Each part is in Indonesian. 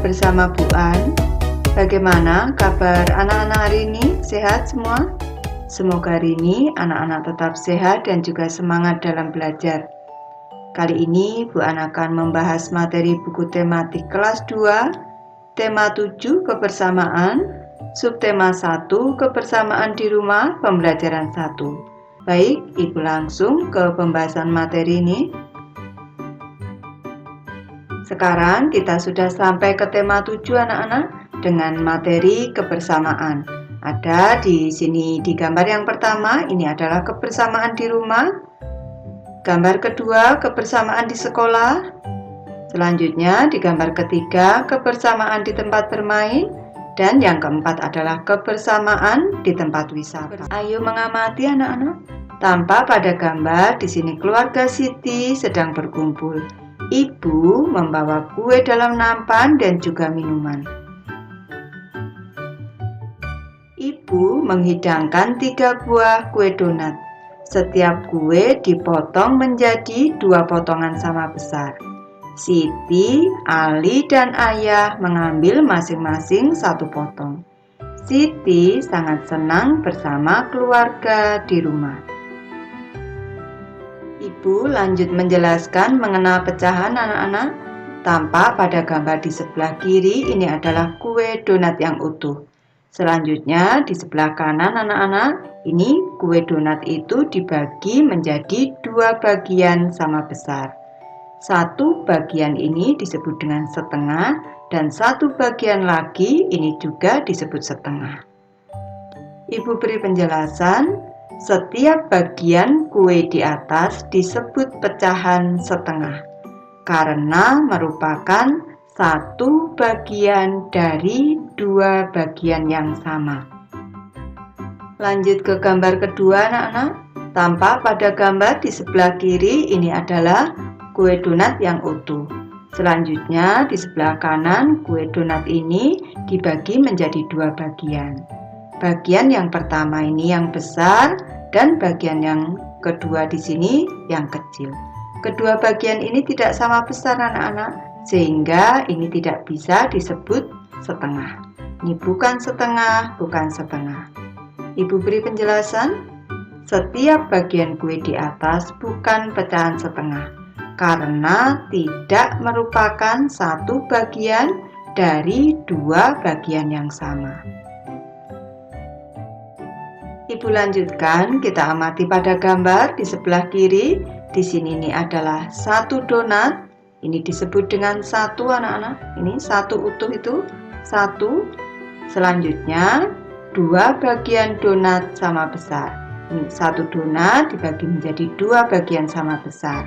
bersama Bu An. Bagaimana kabar anak-anak hari ini? Sehat semua? Semoga hari ini anak-anak tetap sehat dan juga semangat dalam belajar. Kali ini Bu An akan membahas materi buku tematik kelas 2, tema 7 kebersamaan, subtema 1 kebersamaan di rumah, pembelajaran 1. Baik, Ibu langsung ke pembahasan materi ini. Sekarang kita sudah sampai ke tema 7 anak-anak dengan materi kebersamaan. Ada di sini di gambar yang pertama, ini adalah kebersamaan di rumah. Gambar kedua, kebersamaan di sekolah. Selanjutnya di gambar ketiga, kebersamaan di tempat bermain. Dan yang keempat adalah kebersamaan di tempat wisata. Ayo mengamati anak-anak. Tampak pada gambar di sini keluarga Siti sedang berkumpul. Ibu membawa kue dalam nampan dan juga minuman. Ibu menghidangkan 3 buah kue donat. Setiap kue dipotong menjadi 2 potongan sama besar. Siti, Ali, dan Ayah mengambil masing-masing 1 potong. Siti sangat senang bersama keluarga di rumah. Ibu lanjut menjelaskan mengenal pecahan anak-anak. Tampak pada gambar di sebelah kiri ini adalah kue donat yang utuh. Selanjutnya di sebelah kanan anak-anak, ini kue donat itu dibagi menjadi 2 bagian sama besar. 1 bagian ini disebut dengan setengah dan 1 bagian lagi ini juga disebut setengah. Ibu beri penjelasan. Setiap bagian kue di atas disebut pecahan setengah karena merupakan 1 bagian dari 2 bagian yang sama. Lanjut ke gambar kedua anak-anak. Tampak pada gambar di sebelah kiri ini adalah kue donat yang utuh. Selanjutnya di sebelah kanan kue donat ini dibagi menjadi 2 bagian. Bagian yang pertama ini yang besar dan bagian yang kedua di sini yang kecil. Kedua bagian ini tidak sama besar anak-anak, sehingga ini tidak bisa disebut setengah. Ini bukan setengah, bukan setengah. Ibu beri penjelasan. Setiap bagian kue di atas bukan pecahan setengah, karena tidak merupakan 1 bagian dari 2 bagian yang sama. Ibu lanjutkan, kita amati pada gambar di sebelah kiri. Di sini ini adalah 1 donat. Ini disebut dengan 1 anak-anak. Ini 1 utuh itu 1. Selanjutnya 2 bagian donat sama besar. Ini 1 donat dibagi menjadi 2 bagian sama besar.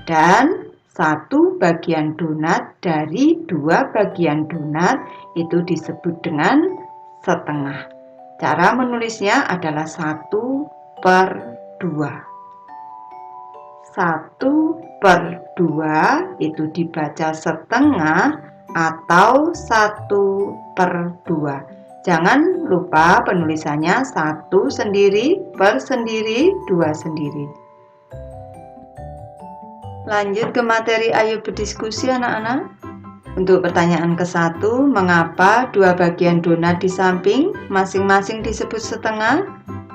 Dan 1 bagian donat dari 2 bagian donat itu disebut dengan setengah. Cara menulisnya adalah 1/2. 1/2 itu dibaca setengah atau 1/2. Jangan lupa penulisannya 1 sendiri, per sendiri, 2 sendiri. Lanjut ke materi, ayo berdiskusi anak-anak. Untuk pertanyaan ke-1, mengapa 2 bagian donat di samping masing-masing disebut setengah?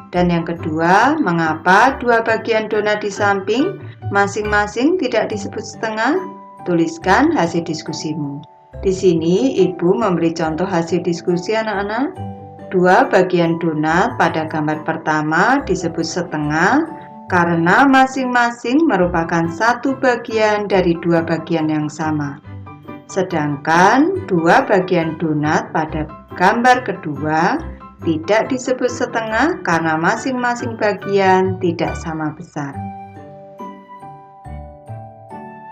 Dan yang kedua, mengapa 2 bagian donat di samping masing-masing tidak disebut setengah? Tuliskan hasil diskusimu. Di sini Ibu memberi contoh hasil diskusi anak-anak. 2 bagian donat pada gambar pertama disebut setengah karena masing-masing merupakan 1 bagian dari 2 bagian yang sama. Sedangkan 2 bagian donat pada gambar kedua tidak disebut setengah karena masing-masing bagian tidak sama besar.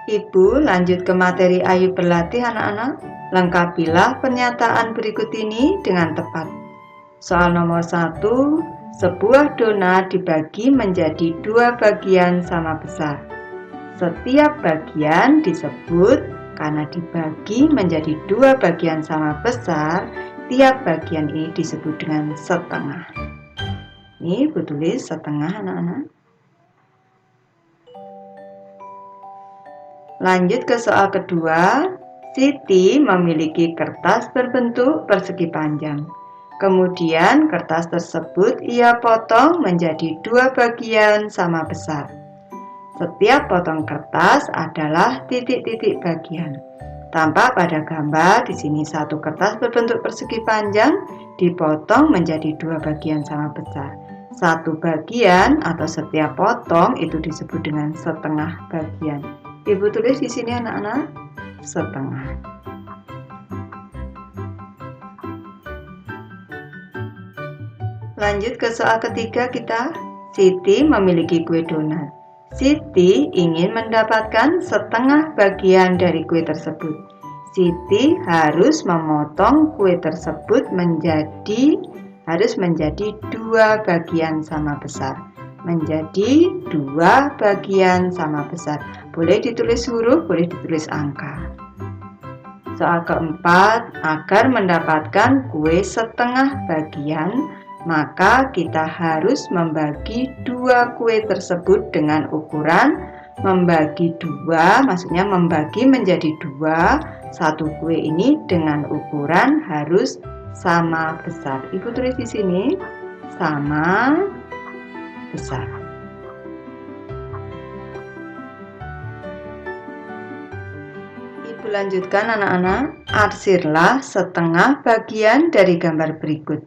Ibu lanjut ke materi, ayo berlatih anak-anak. Lengkapilah pernyataan berikut ini dengan tepat. Soal nomor 1, sebuah donat dibagi menjadi 2 bagian sama besar. Setiap bagian disebut karena dibagi menjadi 2 bagian sama besar, tiap bagian ini disebut dengan setengah. Ini Ibu tulis setengah anak-anak. Lanjut ke soal kedua. Siti memiliki kertas berbentuk persegi panjang. Kemudian kertas tersebut ia potong menjadi 2 bagian sama besar. Setiap potong kertas adalah titik-titik bagian. Tampak pada gambar di sini satu kertas berbentuk persegi panjang dipotong menjadi 2 bagian sama besar. Satu bagian atau setiap potong itu disebut dengan setengah bagian. Ibu tulis di sini anak-anak, setengah. Lanjut ke soal ketiga kita. Siti memiliki kue donat. Siti ingin mendapatkan setengah bagian dari kue tersebut. Siti harus memotong kue tersebut menjadi 2 bagian sama besar. Menjadi 2 bagian sama besar. Boleh ditulis huruf, boleh ditulis angka. Soal keempat, agar mendapatkan kue setengah bagian, maka kita harus membagi 2 kue tersebut dengan ukuran membagi 2, maksudnya membagi menjadi 2. Satu kue ini dengan ukuran harus sama besar. Ibu tulis di sini sama besar. Ibu lanjutkan anak-anak, arsirlah setengah bagian dari gambar berikut.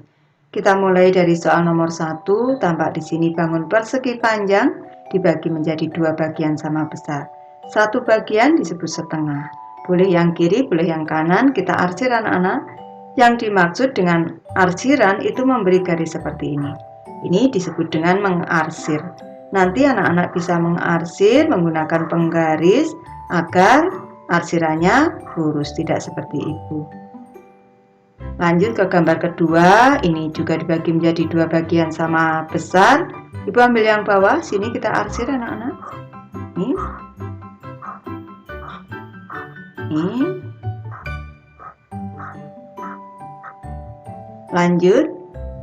Kita mulai dari soal nomor 1, tampak di sini bangun persegi panjang dibagi menjadi 2 bagian sama besar. Satu bagian disebut setengah. Boleh yang kiri, boleh yang kanan, kita arsir anak-anak. Yang dimaksud dengan arsiran itu memberi garis seperti ini. Ini disebut dengan mengarsir. Nanti anak-anak bisa mengarsir menggunakan penggaris agar arsirannya lurus, tidak seperti itu. Lanjut ke gambar kedua, ini juga dibagi menjadi 2 bagian sama besar. Ibu ambil yang bawah, sini kita arsir anak-anak. Ini. Lanjut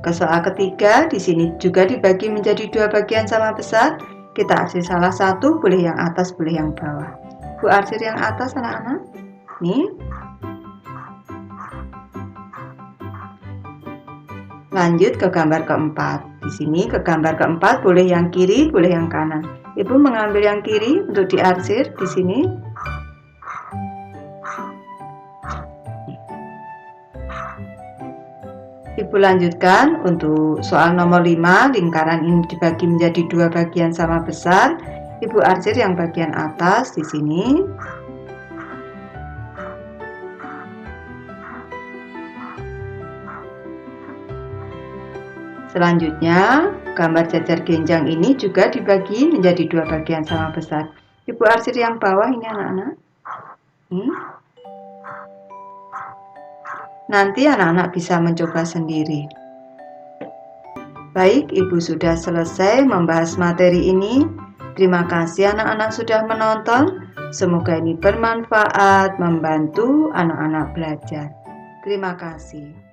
ke soal ketiga, di sini juga dibagi menjadi 2 bagian sama besar. Kita arsir salah satu, boleh yang atas, boleh yang bawah. Bu arsir yang atas anak-anak. Nih. Lanjut ke gambar keempat. Di sini ke gambar keempat boleh yang kiri, boleh yang kanan. Ibu mengambil yang kiri untuk diarsir di sini. Ibu lanjutkan untuk soal nomor 5, lingkaran ini dibagi menjadi 2 bagian sama besar. Ibu arsir yang bagian atas di sini. Selanjutnya, gambar jajar genjang ini juga dibagi menjadi 2 bagian sama besar. Ibu arsir yang bawah ini anak-anak. Nanti anak-anak bisa mencoba sendiri. Baik, Ibu sudah selesai membahas materi ini. Terima kasih anak-anak sudah menonton. Semoga ini bermanfaat, membantu anak-anak belajar. Terima kasih.